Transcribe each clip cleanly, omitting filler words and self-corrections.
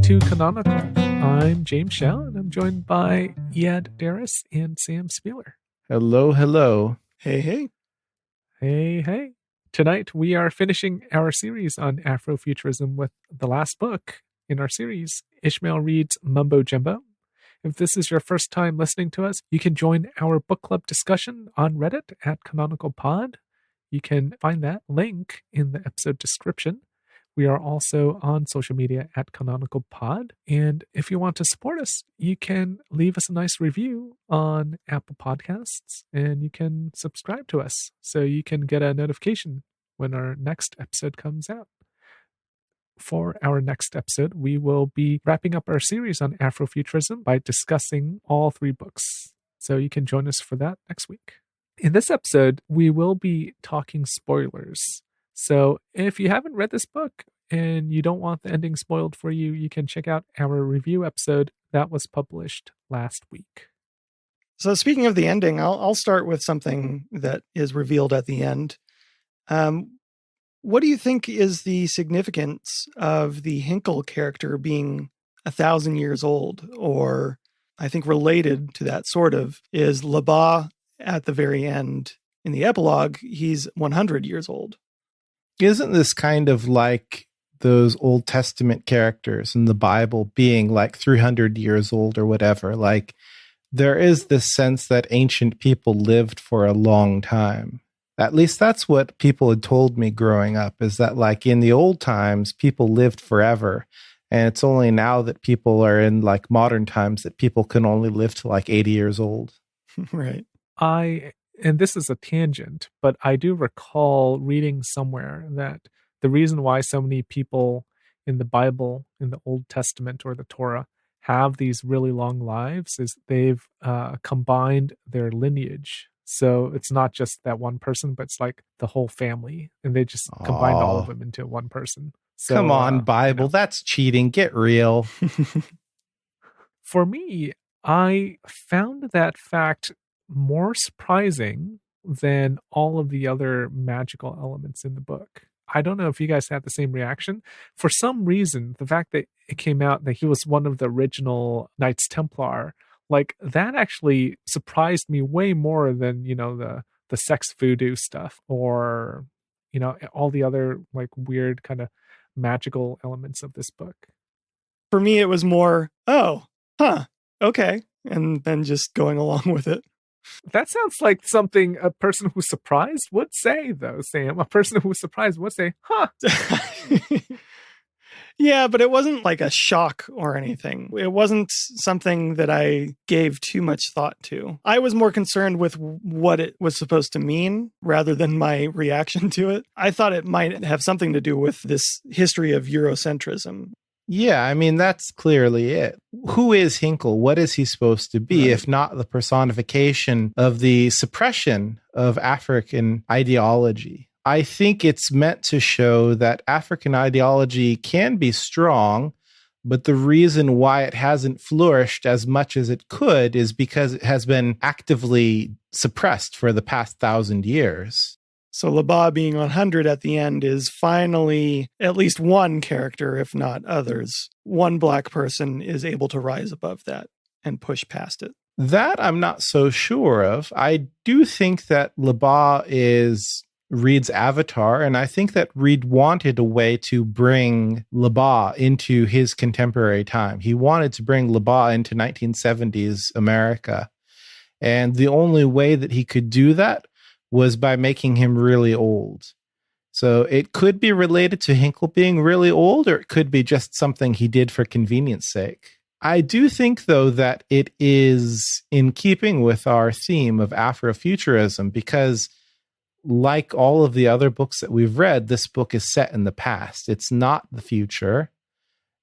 to Canonical. I'm James Shao, and I'm joined by Iad Darris and Sam Spieler. Hello, hello. Hey, hey. Hey, hey. Tonight we are finishing our series on Afrofuturism with the last book in our series, Ishmael reads Mumbo Jumbo. If this is your first time listening to us, you can join our book club discussion on Reddit at Canonical Pod. You can find that link in the episode description. We are also on social media at Canonical Pod. And if you want to support us, you can leave us a nice review on Apple Podcasts, and you can subscribe to us so you can get a notification when our next episode comes out. For our next episode, we will be wrapping up our series on Afrofuturism by discussing all three books. So you can join us for that next week. In this episode, we will be talking spoilers. So if you haven't read this book and you don't want the ending spoiled for you, you can check out our review episode that was published last week. So speaking of the ending, I'll start with something that is revealed at the end. What do you think is the significance of the Hinkle character being 1,000 years old? Or I think related to that sort of is Laba at the very end. In the epilogue, he's 100 years old. Isn't this kind of like those Old Testament characters in the Bible being like 300 years old or whatever? Like there is this sense that ancient people lived for a long time. At least that's what people had told me growing up, is that like in the old times, people lived forever. And it's only now that people are in like modern times that people can only live to like 80 years old. Right. And this is a tangent, but I do recall reading somewhere that the reason why so many people in the Bible, in the Old Testament or the Torah, have these really long lives is they've combined their lineage. So it's not just that one person, but it's like the whole family, and they just combined all of them into one person. So, come on, Bible, that's cheating. Get real. For me, I found that fact more surprising than all of the other magical elements in the book. I don't know if you guys had the same reaction. For some reason, the fact that it came out that he was one of the original Knights Templar, like that actually surprised me way more than, the sex voodoo stuff or, all the other like weird kind of magical elements of this book. For me, it was more, okay. And then just going along with it. That sounds like something a person who's surprised would say, though, Sam. A person who's surprised would say, huh. Yeah, but it wasn't like a shock or anything. It wasn't something that I gave too much thought to. I was more concerned with what it was supposed to mean rather than my reaction to it. I thought it might have something to do with this history of Eurocentrism. Yeah, I mean, that's clearly it. Who is Hinkle? What is he supposed to be, if not the personification of the suppression of African ideology? I think it's meant to show that African ideology can be strong, but the reason why it hasn't flourished as much as it could is because it has been actively suppressed for the past 1,000 years. So Laba being 100 at the end is finally at least one character, if not others. One black person is able to rise above that and push past it. That I'm not so sure of. I do think that Laba is Reed's avatar, and I think that Reed wanted a way to bring Laba into his contemporary time. He wanted to bring Laba into 1970s America. And the only way that he could do that was by making him really old. So it could be related to Hinkle being really old, or it could be just something he did for convenience sake. I do think, though, that it is in keeping with our theme of Afrofuturism, because like all of the other books that we've read, this book is set in the past. It's not the future.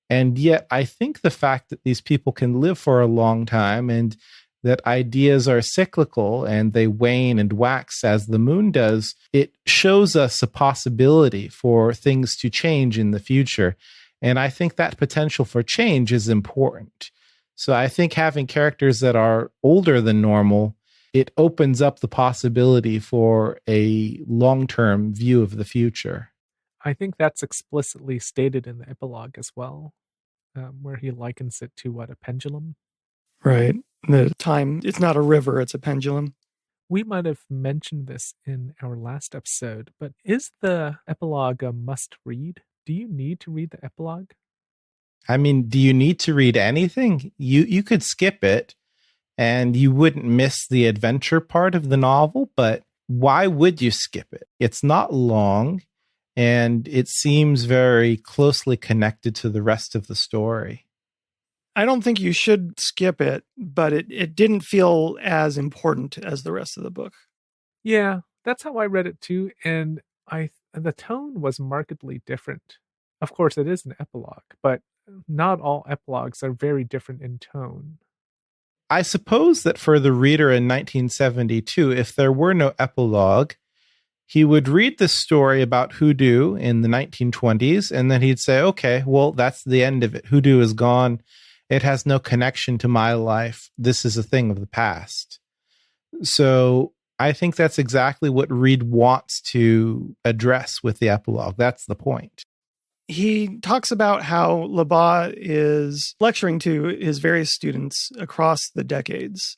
And yet I think the fact that these people can live for a long time and that ideas are cyclical and they wane and wax as the moon does, it shows us a possibility for things to change in the future. And I think that potential for change is important. So I think having characters that are older than normal, it opens up the possibility for a long-term view of the future. I think that's explicitly stated in the epilogue as well. where he likens it to a pendulum. Right. The time, it's not a river, it's a pendulum. We might have mentioned this in our last episode, but is the epilogue a must read? Do you need to read the epilogue? I mean, do you need to read anything? You could skip it and you wouldn't miss the adventure part of the novel, but why would you skip it? It's not long and it seems very closely connected to the rest of the story. I don't think you should skip it, but it didn't feel as important as the rest of the book. Yeah, that's how I read it too, and the tone was markedly different. Of course, it is an epilogue, but not all epilogues are very different in tone. I suppose that for the reader in 1972, if there were no epilogue, he would read the story about Hoodoo in the 1920s, and then he'd say, okay, well, that's the end of it. Hoodoo is gone. It has no connection to my life. This is a thing of the past. So I think that's exactly what Reed wants to address with the epilogue. That's the point. He talks about how Labat is lecturing to his various students across the decades,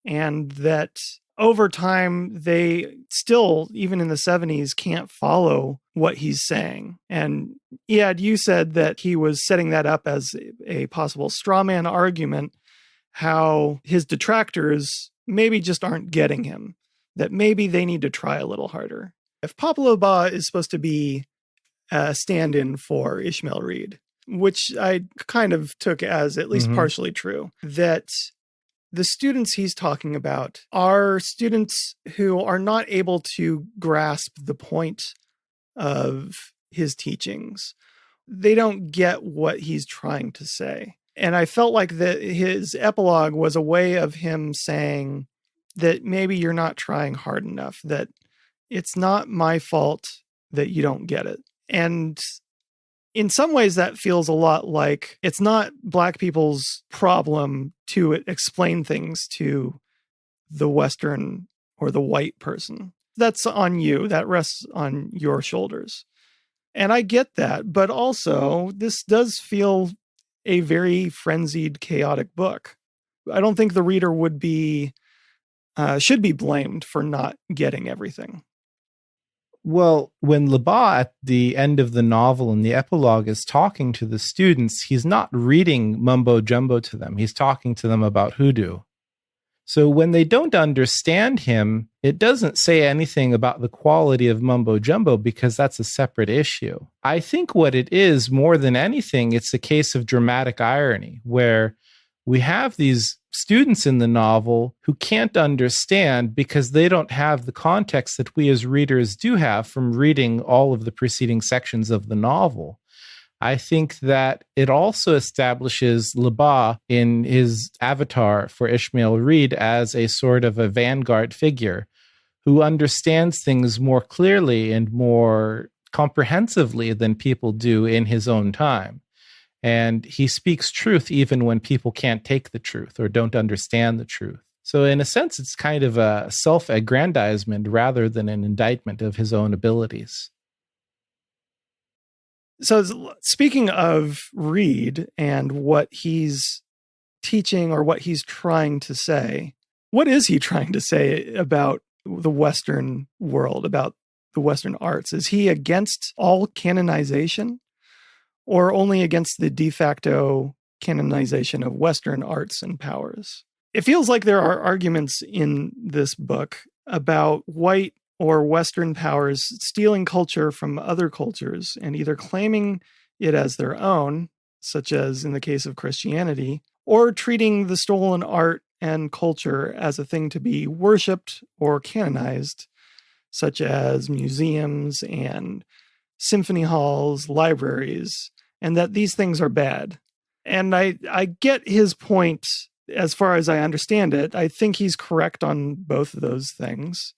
and that over time, they still, even in the 70s, can't follow what he's saying. And Iad, you said that he was setting that up as a possible straw man argument, how his detractors maybe just aren't getting him, that maybe they need to try a little harder. If Papa Labat is supposed to be a stand-in for Ishmael Reed, which I kind of took as at least partially true, that the students he's talking about are students who are not able to grasp the point of his teachings. They don't get what he's trying to say. And I felt like that his epilogue was a way of him saying that maybe you're not trying hard enough, that it's not my fault that you don't get it. And in some ways, that feels a lot like it's not Black people's problem to explain things to the Western or the white person. That's on you. That rests on your shoulders. And I get that. But also, this does feel a very frenzied, chaotic book. I don't think the reader should be blamed for not getting everything. Well, when Labat at the end of the novel in the epilogue is talking to the students, he's not reading Mumbo Jumbo to them. He's talking to them about Hoodoo. So when they don't understand him, it doesn't say anything about the quality of Mumbo Jumbo because that's a separate issue. I think what it is, more than anything, it's a case of dramatic irony where we have these students in the novel who can't understand because they don't have the context that we as readers do have from reading all of the preceding sections of the novel. I think that it also establishes Labat in his avatar for Ishmael Reed as a sort of a vanguard figure who understands things more clearly and more comprehensively than people do in his own time. And he speaks truth even when people can't take the truth or don't understand the truth. So in a sense, it's kind of a self-aggrandizement rather than an indictment of his own abilities. So speaking of Reed and what he's teaching or what he's trying to say, what is he trying to say about the Western world, about the Western arts? Is he against all canonization? Or only against the de facto canonization of Western arts and powers? It feels like there are arguments in this book about white or Western powers stealing culture from other cultures and either claiming it as their own, such as in the case of Christianity, or treating the stolen art and culture as a thing to be worshipped or canonized, such as museums and symphony halls, libraries, and that these things are bad. And I get his point as far as I understand it. I think he's correct on both of those things,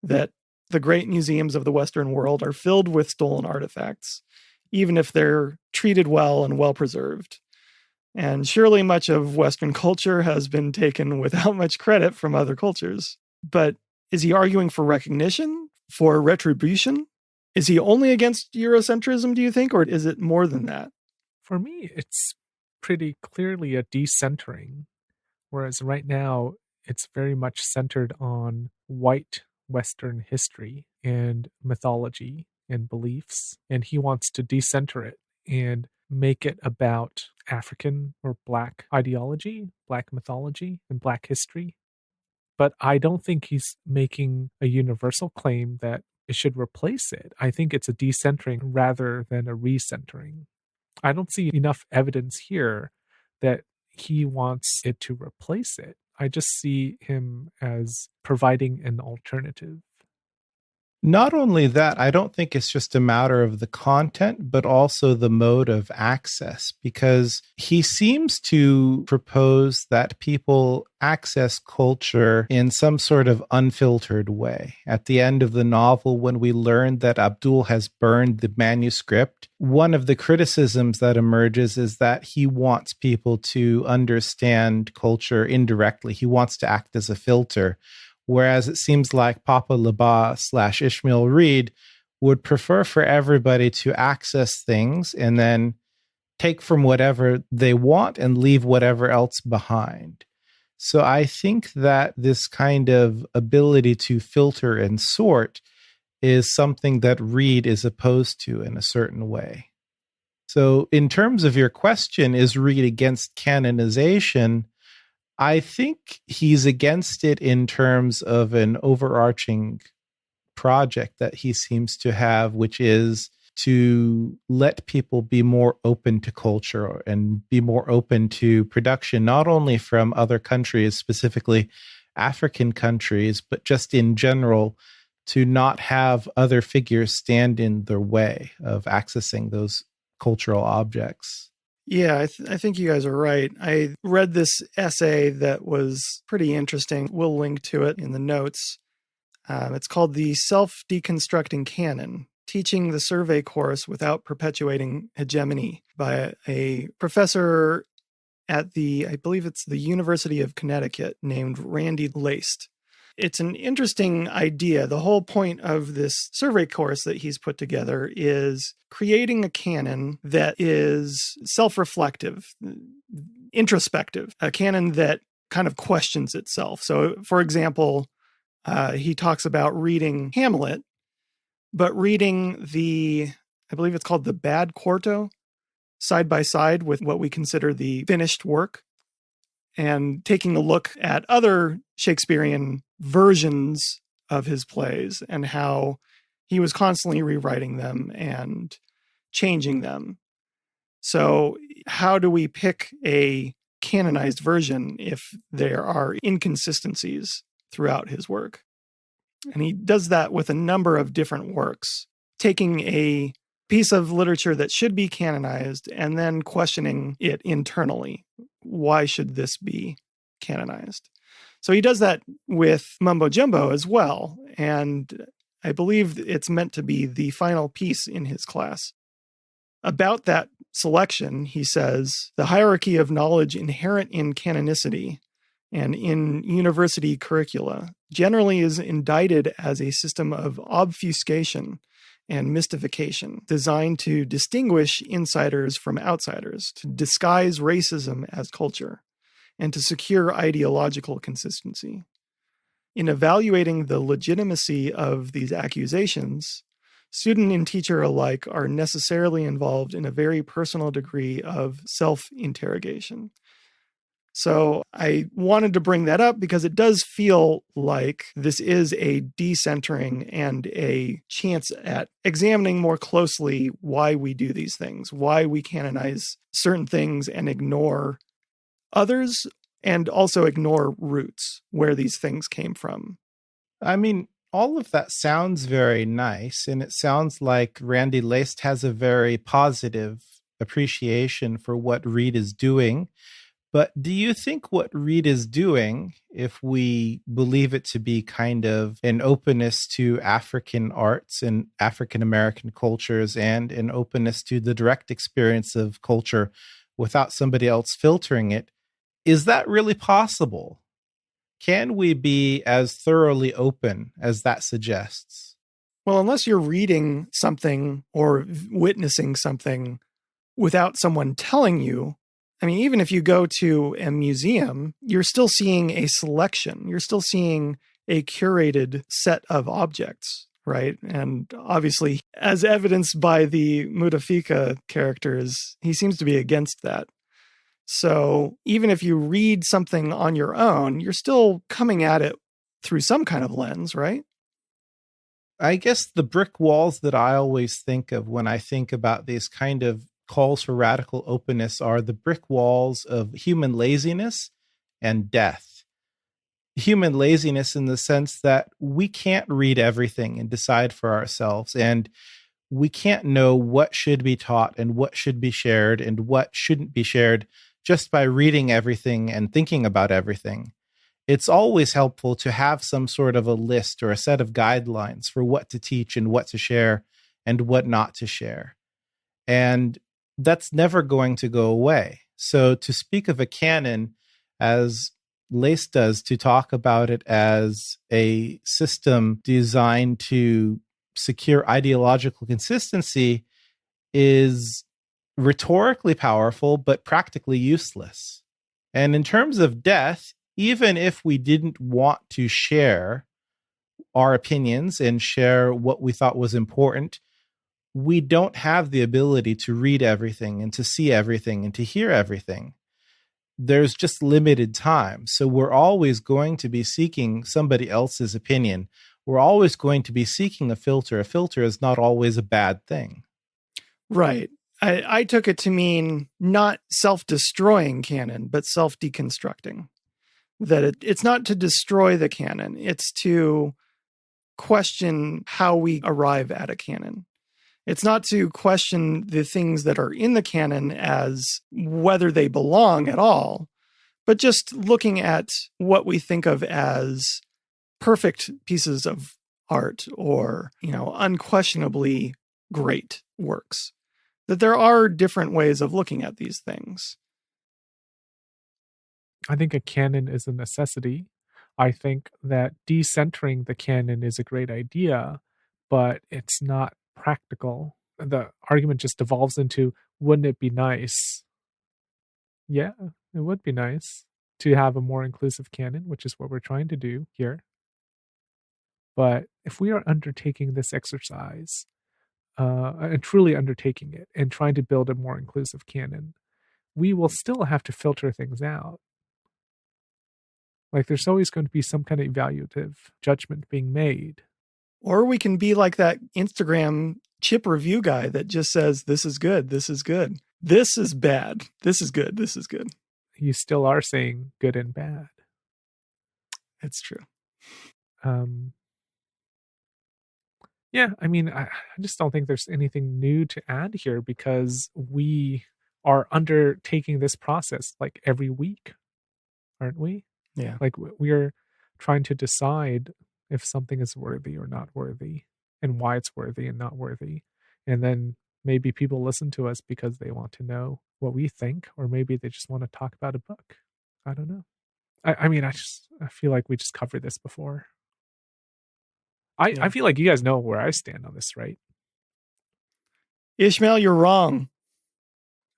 that the great museums of the Western world are filled with stolen artifacts, even if they're treated well and well preserved. And surely much of Western culture has been taken without much credit from other cultures. But is he arguing for recognition, for retribution? Is he only against Eurocentrism, do you think, or is it more than that? For me, it's pretty clearly a decentering, whereas right now it's very much centered on white Western history and mythology and beliefs, and he wants to decenter it and make it about African or Black ideology, Black mythology, and Black history. But I don't think he's making a universal claim that it should replace it. I think it's a decentering rather than a recentering. I don't see enough evidence here that he wants it to replace it. I just see him as providing an alternative. Not only that, I don't think it's just a matter of the content, but also the mode of access, because he seems to propose that people access culture in some sort of unfiltered way. At the end of the novel, when we learn that Abdul has burned the manuscript, one of the criticisms that emerges is that he wants people to understand culture indirectly. He wants to act as a filter. Whereas it seems like Papa Lebas / Ishmael Reed would prefer for everybody to access things and then take from whatever they want and leave whatever else behind. So I think that this kind of ability to filter and sort is something that Reed is opposed to in a certain way. So in terms of your question, is Reed against canonization? I think he's against it in terms of an overarching project that he seems to have, which is to let people be more open to culture and be more open to production, not only from other countries, specifically African countries, but just in general, to not have other figures stand in their way of accessing those cultural objects. Yeah, I think you guys are right. I read this essay that was pretty interesting. We'll link to it in the notes. It's called The Self-Deconstructing Canon, Teaching the Survey Course Without Perpetuating Hegemony, by a professor at I believe it's the University of Connecticut, named Randy Laced. It's an interesting idea. The whole point of this survey course that he's put together is creating a canon that is self-reflective, introspective, a canon that kind of questions itself. So, for example, he talks about reading Hamlet, but reading I believe it's called the Bad Quarto, side by side with what we consider the finished work, and taking a look at other Shakespearean versions of his plays and how he was constantly rewriting them and changing them. So how do we pick a canonized version if there are inconsistencies throughout his work? And he does that with a number of different works, taking a piece of literature that should be canonized and then questioning it internally. Why should this be canonized? So he does that with Mumbo Jumbo as well. And I believe it's meant to be the final piece in his class. About that selection, he says, the hierarchy of knowledge inherent in canonicity and in university curricula generally is indicted as a system of obfuscation and mystification designed to distinguish insiders from outsiders, to disguise racism as culture, and to secure ideological consistency. In evaluating the legitimacy of these accusations, student and teacher alike are necessarily involved in a very personal degree of self-interrogation. So I wanted to bring that up because it does feel like this is a decentering and a chance at examining more closely why we do these things, why we canonize certain things and ignore others, and also ignore roots where these things came from. I mean, all of that sounds very nice, and it sounds like Randy Laced has a very positive appreciation for what Reed is doing. But do you think what Reed is doing, if we believe it to be kind of an openness to African arts and African American cultures and an openness to the direct experience of culture without somebody else filtering it, is that really possible? Can we be as thoroughly open as that suggests? Well, unless you're reading something or witnessing something without someone telling you I mean, even if you go to a museum, you're still seeing a selection. You're still seeing a curated set of objects, right? And obviously, as evidenced by the Mutafika characters, he seems to be against that. So even if you read something on your own, you're still coming at it through some kind of lens, right? I guess the brick walls that I always think of when I think about these kind of calls for radical openness are the brick walls of human laziness and death. Human laziness in the sense that we can't read everything and decide for ourselves, and we can't know what should be taught and what should be shared and what shouldn't be shared just by reading everything and thinking about everything. It's always helpful to have some sort of a list or a set of guidelines for what to teach and what to share and what not to share. And that's never going to go away. So to speak of a canon, as Lace does, to talk about it as a system designed to secure ideological consistency, is rhetorically powerful, but practically useless. And in terms of death, even if we didn't want to share our opinions and share what we thought was important, we don't have the ability to read everything and to see everything and to hear everything. There's just limited time. So we're always going to be seeking somebody else's opinion. We're always going to be seeking a filter. A filter is not always a bad thing. Right. I took it to mean not self-destroying canon, but self-deconstructing. That it's not to destroy the canon, it's to question how we arrive at a canon. It's not to question the things that are in the canon as whether they belong at all, but just looking at what we think of as perfect pieces of art or, unquestionably great works. That there are different ways of looking at these things. I think a canon is a necessity. I think that decentering the canon is a great idea, but it's not practical. The argument just devolves into, wouldn't it be nice? Yeah, it would be nice to have a more inclusive canon, which is what we're trying to do here. But if we are undertaking this exercise, and truly undertaking it and trying to build a more inclusive canon, we will still have to filter things out. Like there's always going to be some kind of evaluative judgment being made. Or we can be like that Instagram chip review guy that just says, this is good, this is good, this is bad, this is good, this is good. You still are saying good and bad. It's true. Yeah, I mean, I just don't think there's anything new to add here because we are undertaking this process like every week, aren't we? Yeah. Like we are trying to decide if something is worthy or not worthy and why it's worthy and not worthy. And then maybe people listen to us because they want to know what we think, or maybe they just want to talk about a book. I don't know. I mean, I feel like we just covered this before. I feel like you guys know where I stand on this, right? Ishmael, you're wrong.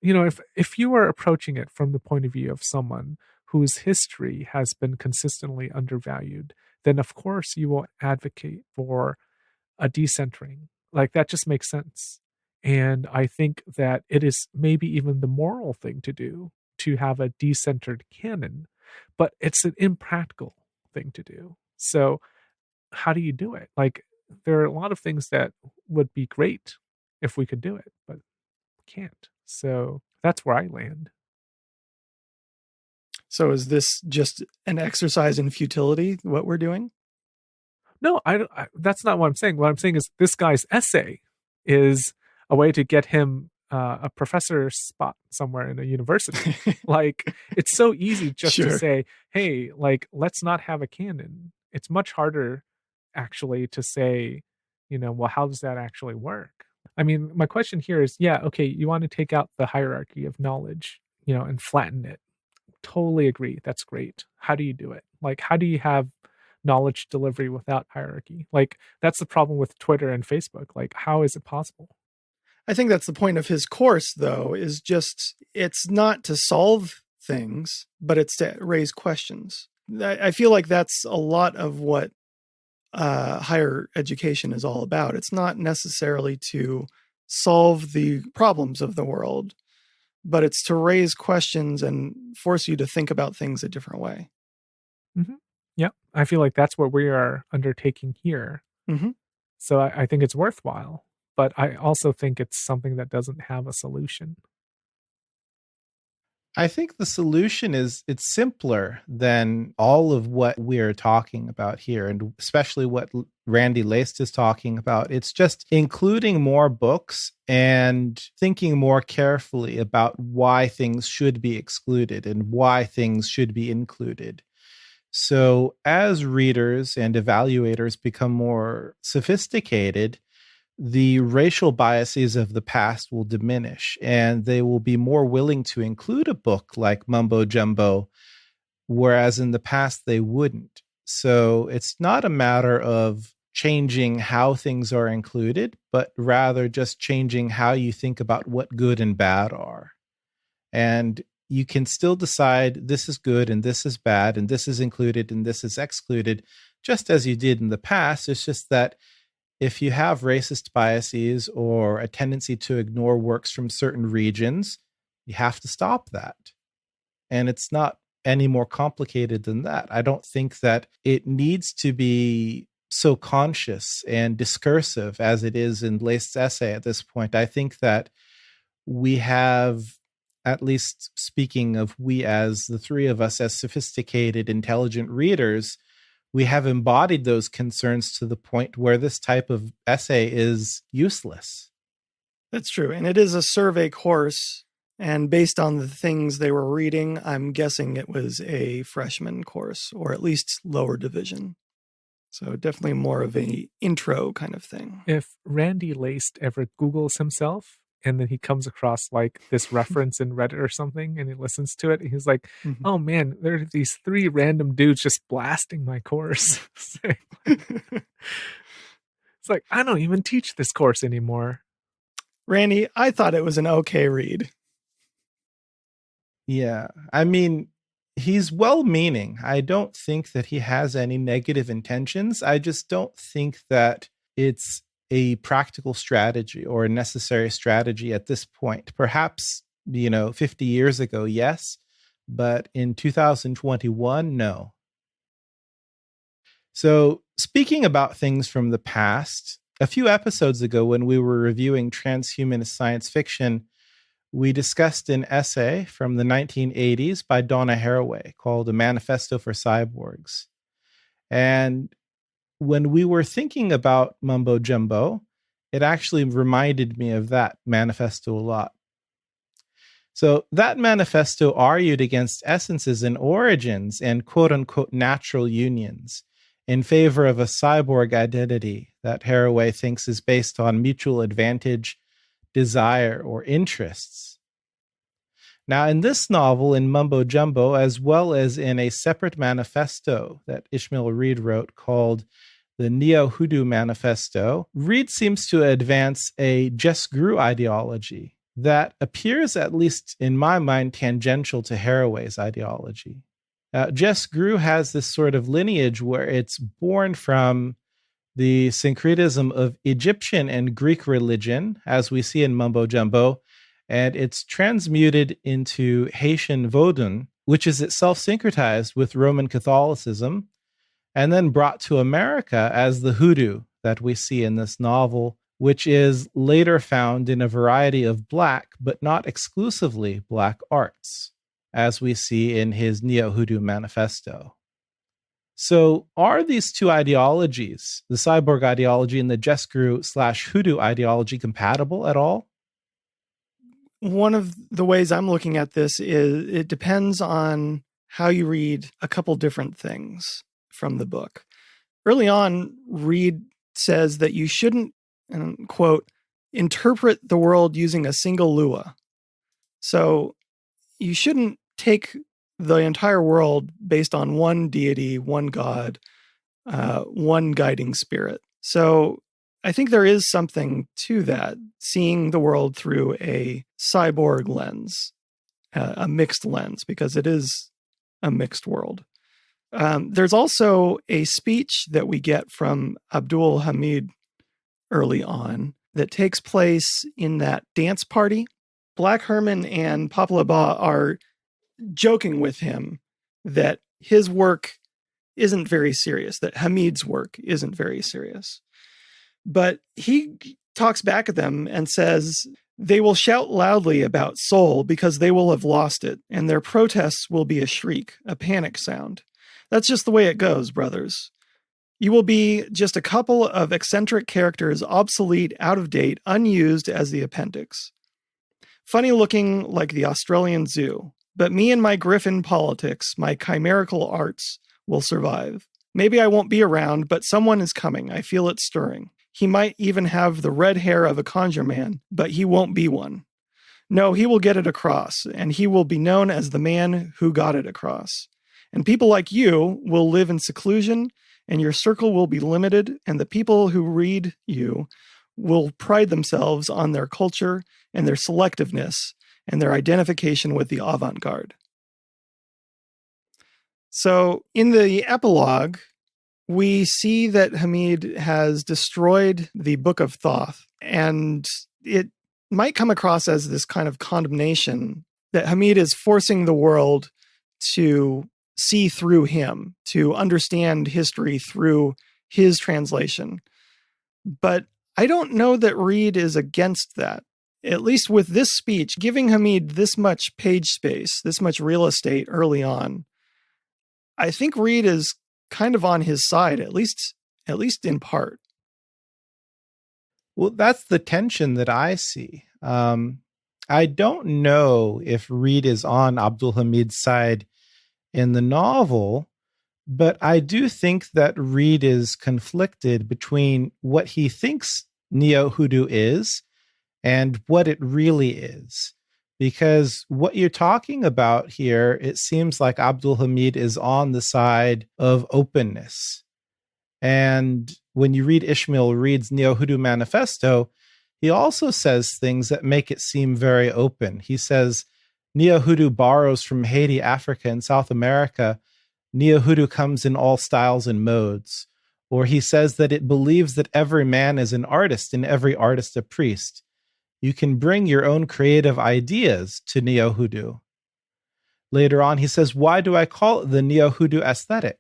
If you are approaching it from the point of view of someone whose history has been consistently undervalued, then of course you will advocate for a decentering. Like that just makes sense. And I think that it is maybe even the moral thing to do to have a decentered canon, but it's an impractical thing to do. So how do you do it? Like there are a lot of things that would be great if we could do it, but we can't. So that's where I land. So is this just an exercise in futility, what we're doing? No, that's not what I'm saying. What I'm saying is this guy's essay is a way to get him a professor spot somewhere in a university. Like it's so easy just to say, hey, like, let's not have a canon. It's much harder actually to say, well, how does that actually work? I mean, my question here is, yeah, okay, you want to take out the hierarchy of knowledge, and flatten it. Totally agree. That's great. How do you do it? Like, how do you have knowledge delivery without hierarchy? Like, that's the problem with Twitter and Facebook. Like, how is it possible? I think that's the point of his course, though, is just it's not to solve things, but it's to raise questions. I feel like that's a lot of what higher education is all about. It's not necessarily to solve the problems of the world, but it's to raise questions and force you to think about things a different way. Mm-hmm. Yeah, I feel like that's what we are undertaking here. Mm-hmm. So I think it's worthwhile, but I also think it's something that doesn't have a solution. I think the solution is it's simpler than all of what we're talking about here, and especially what Randy Laced is talking about. It's just including more books and thinking more carefully about why things should be excluded and why things should be included. So as readers and evaluators become more sophisticated, the racial biases of the past will diminish and they will be more willing to include a book like Mumbo Jumbo, whereas in the past they wouldn't. So it's not a matter of changing how things are included, but rather just changing how you think about what good and bad are. And you can still decide this is good and this is bad and this is included and this is excluded, just as you did in the past. It's just that if you have racist biases or a tendency to ignore works from certain regions, you have to stop that. And it's not any more complicated than that. I don't think that it needs to be so conscious and discursive as it is in Laced's essay at this point. I think that we have, at least speaking of we as the three of us as sophisticated, intelligent readers, we have embodied those concerns to the point where this type of essay is useless. That's true. And it is a survey course. And based on the things they were reading, I'm guessing it was a freshman course, or at least lower division. So definitely more of a intro kind of thing. If Randy Laced ever Googles himself, and then he comes across like this reference in Reddit or something, and he listens to it, and he's like, oh man, there are these three random dudes just blasting my course. It's like, I don't even teach this course anymore. Randy, I thought it was an okay read. Yeah, I mean, he's well-meaning. I don't think that he has any negative intentions. I just don't think that it's a practical strategy or a necessary strategy at this point. Perhaps, 50 years ago, yes, but in 2021, no. So speaking about things from the past, a few episodes ago when we were reviewing transhumanist science fiction, we discussed an essay from the 1980s by Donna Haraway called A Manifesto for Cyborgs. And when we were thinking about Mumbo Jumbo, it actually reminded me of that manifesto a lot. So that manifesto argued against essences and origins and quote-unquote natural unions in favor of a cyborg identity that Haraway thinks is based on mutual advantage, desire, or interests. Now, in this novel, in Mumbo Jumbo, as well as in a separate manifesto that Ishmael Reed wrote called the Neo-Hoodoo Manifesto, Reed seems to advance a Just Grew ideology that appears, at least in my mind, tangential to Haraway's ideology. Just Grew has this sort of lineage where it's born from the syncretism of Egyptian and Greek religion, as we see in Mumbo Jumbo, and it's transmuted into Haitian Vodun, which is itself syncretized with Roman Catholicism, and then brought to America as the Hoodoo that we see in this novel, which is later found in a variety of Black, but not exclusively Black arts, as we see in his Neo-Hoodoo Manifesto. So are these two ideologies, the cyborg ideology and the Just Grew/Hoodoo ideology, compatible at all? One of the ways I'm looking at this is it depends on how you read a couple different things from the book. Early on, Reed says that you shouldn't, and quote, interpret the world using a single lua. So you shouldn't take the entire world based on one deity, one god, one guiding spirit. So I think there is something to that, seeing the world through a cyborg lens, a mixed lens, because it is a mixed world. There's also a speech that we get from Abdul Hamid early on that takes place in that dance party. Black Herman and Papa Lebas are joking with him that his work isn't very serious, that Hamid's work isn't very serious. But he talks back at them and says, they will shout loudly about soul because they will have lost it, and their protests will be a shriek, a panic sound. That's just the way it goes, brothers. You will be just a couple of eccentric characters, obsolete, out of date, unused as the appendix. Funny looking like the Australian Zoo. But me and my griffin politics, my chimerical arts, will survive. Maybe I won't be around, but someone is coming. I feel it stirring. He might even have the red hair of a conjure man, but he won't be one. No, he will get it across, and he will be known as the man who got it across. And people like you will live in seclusion, and your circle will be limited, and the people who read you will pride themselves on their culture and their selectiveness and their identification with the avant-garde. So in the epilogue, we see that Hamid has destroyed the Book of Thoth, and it might come across as this kind of condemnation that Hamid is forcing the world to see through him, to understand history through his translation. But I don't know that Reed is against that. At least with this speech, giving Hamid this much page space, this much real estate early on, I think Reed is kind of on his side, at least in part. Well, that's the tension that I see. I don't know if Reed is on Abdul Hamid's side in the novel, but I do think that Reed is conflicted between what he thinks neo-Hoodoo is and what it really is. Because what you're talking about here, it seems like Abdul Hamid is on the side of openness. And when you read Ishmael Reed's Neo-Hoodoo Manifesto, he also says things that make it seem very open. He says, Neo-Hoodoo borrows from Haiti, Africa, and South America. Neo-Hoodoo comes in all styles and modes. Or he says that it believes that every man is an artist and every artist a priest. You can bring your own creative ideas to Neo-Hoodoo. Later on, he says, why do I call it the Neo-Hoodoo aesthetic?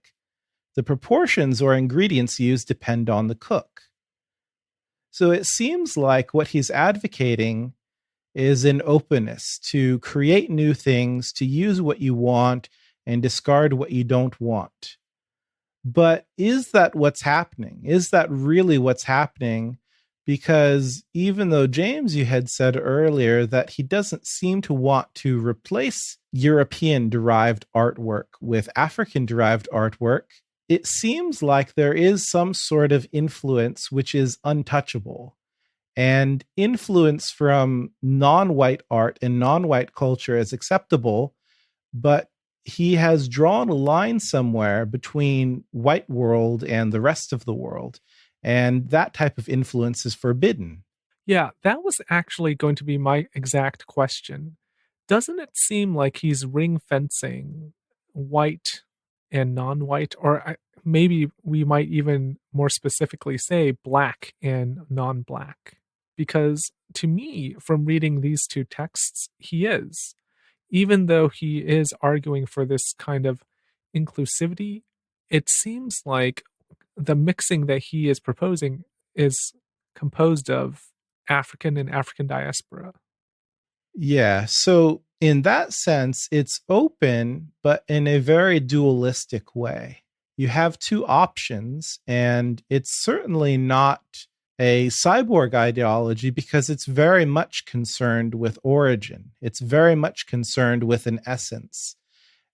The proportions or ingredients used depend on the cook. So it seems like what he's advocating is an openness to create new things, to use what you want and discard what you don't want. But is that what's happening? Is that really what's happening? Because even though, James, you had said earlier that he doesn't seem to want to replace European-derived artwork with African-derived artwork, it seems like there is some sort of influence which is untouchable. And influence from non-white art and non-white culture is acceptable, but he has drawn a line somewhere between white world and the rest of the world. And that type of influence is forbidden. Yeah, that was actually going to be my exact question. Doesn't it seem like he's ring fencing white and non-white, or maybe we might even more specifically say black and non-black? Because to me, from reading these two texts, he is. Even though he is arguing for this kind of inclusivity, it seems like the mixing that he is proposing is composed of African and African diaspora. Yeah, so in that sense, it's open, but in a very dualistic way. You have two options, and it's certainly not a cyborg ideology because it's very much concerned with origin. It's very much concerned with an essence.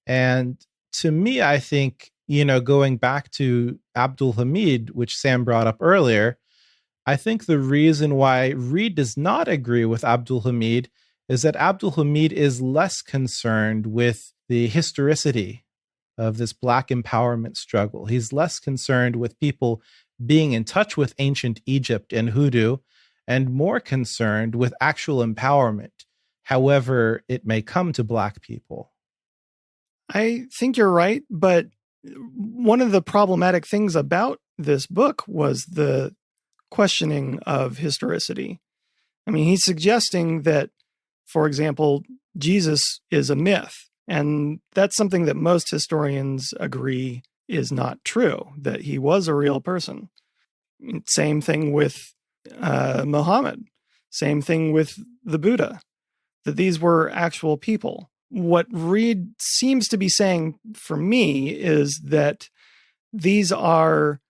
And to me, I think, going back to Abdul Hamid, which Sam brought up earlier, I think the reason why Reed does not agree with Abdul Hamid is that Abdul Hamid is less concerned with the historicity of this Black empowerment struggle. He's less concerned with people being in touch with ancient Egypt and Hoodoo, and more concerned with actual empowerment, however it may come to Black people. I think you're right, but one of the problematic things about this book was the questioning of historicity. I mean, he's suggesting that, for example, Jesus is a myth, and that's something that most historians agree is not true, that he was a real person. Same thing with Muhammad. Same thing with the Buddha, that these were actual people. What Reed seems to be saying for me is that these are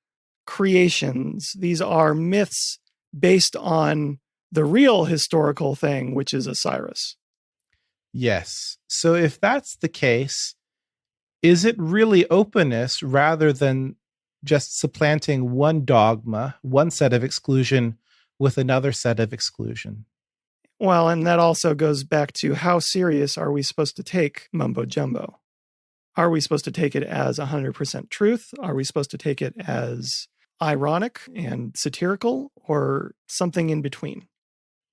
creations, these are myths based on the real historical thing, which is Osiris. Yes. So if that's the case, is it really openness rather than just supplanting one dogma, one set of exclusion with another set of exclusion? Well, and that also goes back to how serious are we supposed to take Mumbo Jumbo? Are we supposed to take it as 100% truth? Are we supposed to take it as ironic and satirical, or something in between?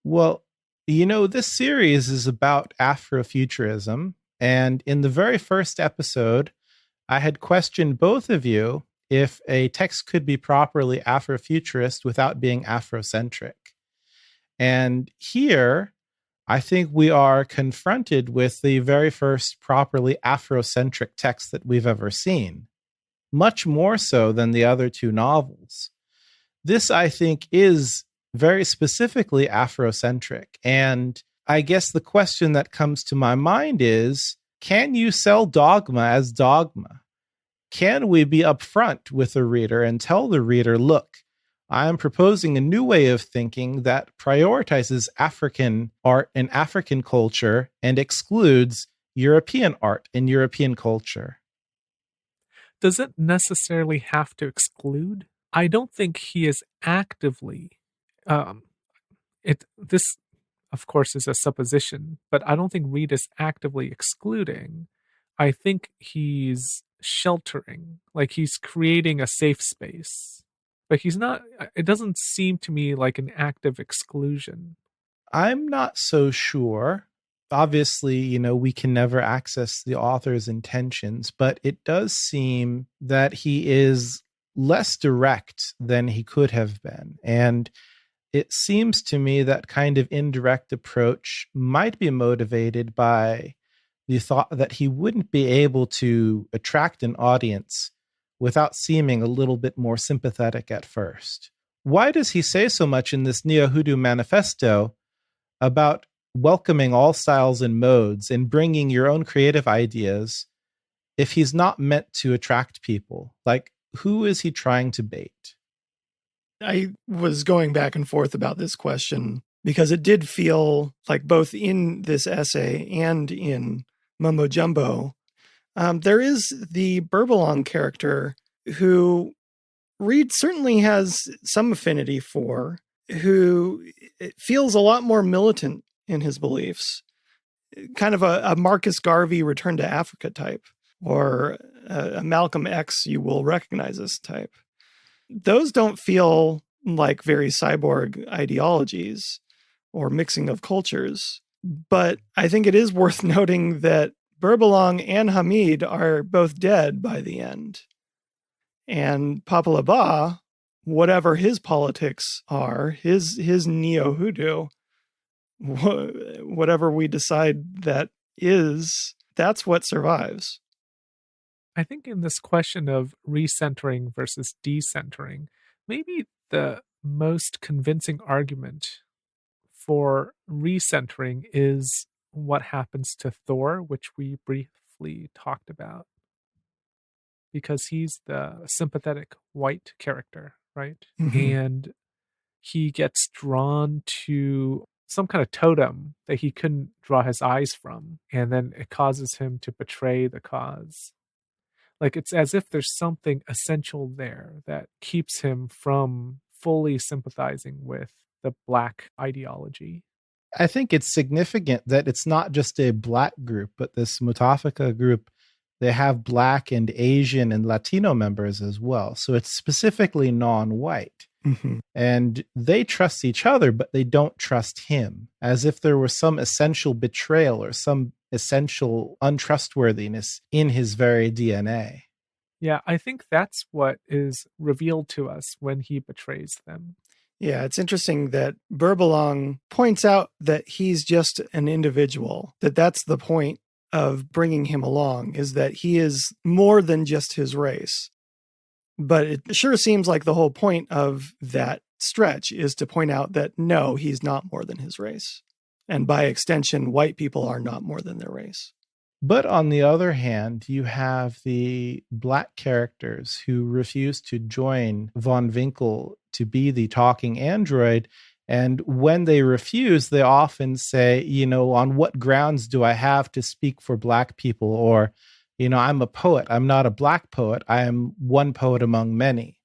Well, you know, this series is about Afrofuturism. And in the very first episode, I had questioned both of you if a text could be properly Afrofuturist without being Afrocentric. And here, I think we are confronted with the very first properly Afrocentric text that we've ever seen, much more so than the other two novels. This, I think, is very specifically Afrocentric. And I guess the question that comes to my mind is, can you sell dogma as dogma? Can we be upfront with the reader and tell the reader, look, I am proposing a new way of thinking that prioritizes African art and African culture and excludes European art and European culture? Does it necessarily have to exclude? I don't think he is actively this of course is a supposition, but I don't think Reed is actively excluding. I think he's sheltering, like he's creating a safe space. But he's not, it doesn't seem to me like an active exclusion. I'm not so sure. Obviously, you know, we can never access the author's intentions, but it does seem that he is less direct than he could have been. And it seems to me that kind of indirect approach might be motivated by the thought that he wouldn't be able to attract an audience without seeming a little bit more sympathetic at first. Why does he say so much in this Neo-Hoodoo manifesto about welcoming all styles and modes and bringing your own creative ideas if he's not meant to attract people? Like, who is he trying to bait? I was going back and forth about this question because it did feel like both in this essay and in Mumbo Jumbo, there is the Berbelong character who Reed certainly has some affinity for, who feels a lot more militant in his beliefs, kind of a Marcus Garvey Return to Africa type, or a Malcolm X You Will Recognize Us type. Those don't feel like very cyborg ideologies or mixing of cultures. But I think it is worth noting that Berbelong and Hamid are both dead by the end. And Papa Laba, whatever his politics are, his neo-hoodoo, whatever we decide that is, that's what survives. I think in this question of recentering versus decentering, maybe the most convincing argument for recentering is what happens to Thor, which we briefly talked about. Because he's the sympathetic white character, right? Mm-hmm. And he gets drawn to some kind of totem that he couldn't draw his eyes from. And then it causes him to betray the cause. Like, it's as if there's something essential there that keeps him from fully sympathizing with the Black ideology. I think it's significant that it's not just a Black group, but this Mutafaka group they have Black and Asian and Latino members as well. So it's specifically non-white. Mm-hmm. And they trust each other, but they don't trust him, as if there was some essential betrayal or some essential untrustworthiness in his very DNA. Yeah, I think that's what is revealed to us when he betrays them. Yeah, it's interesting that Burbelong points out that he's just an individual, that's the point of bringing him along, is that he is more than just his race. But it sure seems like the whole point of that stretch is to point out that no, he's not more than his race. And by extension, white people are not more than their race. But on the other hand, you have the Black characters who refuse to join Von Winkle to be the talking android. And when they refuse, they often say, on what grounds do I have to speak for Black people? Or, I'm a poet. I'm not a Black poet. I am one poet among many.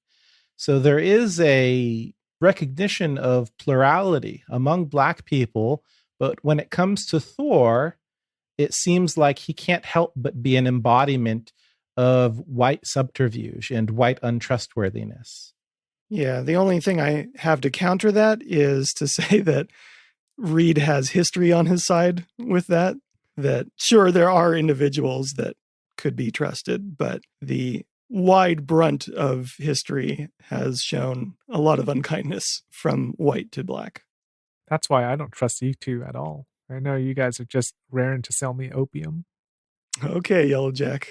So there is a recognition of plurality among Black people. But when it comes to Thor, it seems like he can't help but be an embodiment of white subterfuge and white untrustworthiness. Yeah, the only thing I have to counter that is to say that Reed has history on his side with that sure, there are individuals that could be trusted, but the wide brunt of history has shown a lot of unkindness from white to Black. That's why I don't trust you two at all. I know you guys are just raring to sell me opium. Okay, Yellow Jack.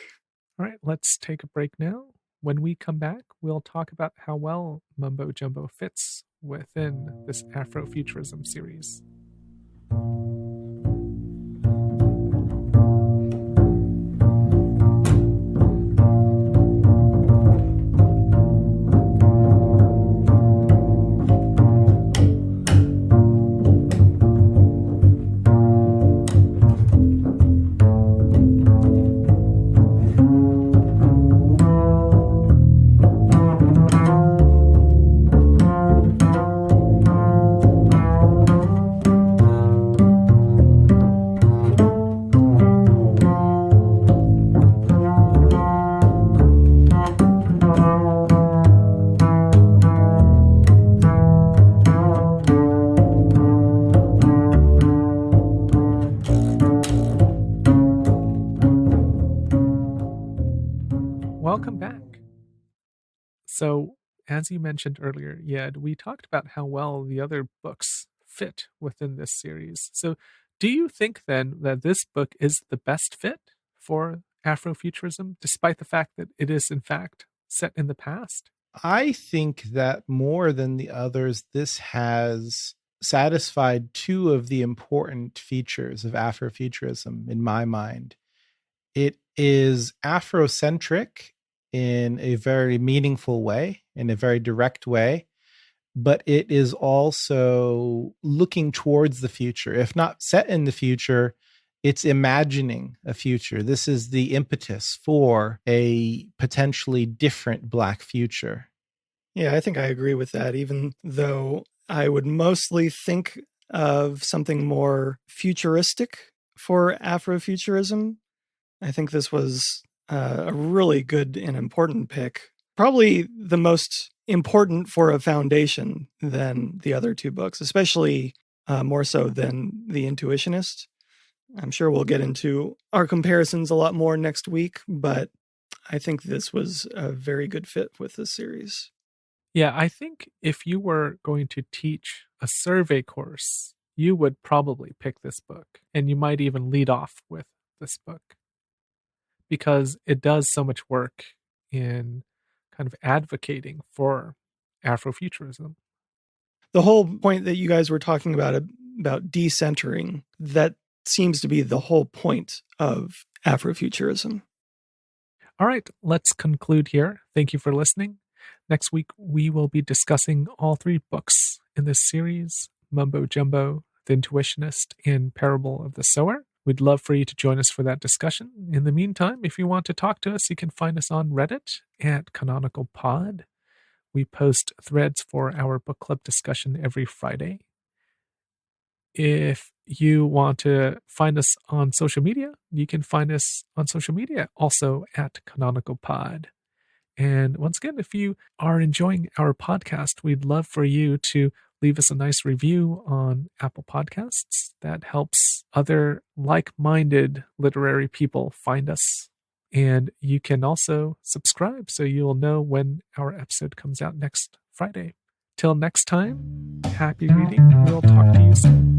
All right, let's take a break now. When we come back, we'll talk about how well Mumbo Jumbo fits within this Afrofuturism series. Welcome back. So, as you mentioned earlier, Yed, we talked about how well the other books fit within this series. So, do you think then that this book is the best fit for Afrofuturism, despite the fact that it is in fact set in the past? I think that more than the others, this has satisfied two of the important features of Afrofuturism in my mind. It is Afrocentric in a very meaningful way, in a very direct way, but it is also looking towards the future. If not set in the future, it's imagining a future. This is the impetus for a potentially different Black future. Yeah, I think I agree with that, even though I would mostly think of something more futuristic for Afrofuturism. I think this was a really good and important pick. Probably the most important for a foundation than the other two books, especially more so than The Intuitionist. I'm sure we'll get into our comparisons a lot more next week, but I think this was a very good fit with this series. Yeah, I think if you were going to teach a survey course, you would probably pick this book, and you might even lead off with this book, because it does so much work in kind of advocating for Afrofuturism. The whole point that you guys were talking about decentering, that seems to be the whole point of Afrofuturism. All right, let's conclude here. Thank you for listening. Next week, we will be discussing all three books in this series, Mumbo Jumbo, The Intuitionist, and Parable of the Sower. We'd love for you to join us for that discussion. In the meantime, if you want to talk to us, you can find us on Reddit at Canonical Pod. We post threads for our book club discussion every Friday. If you want to find us on social media, you can find us on social media also at Canonical Pod. And once again, if you are enjoying our podcast, we'd love for you to leave us a nice review on Apple Podcasts. That helps other like-minded literary people find us. And you can also subscribe so you'll know when our episode comes out next Friday. Till next time, happy reading. We'll talk to you soon.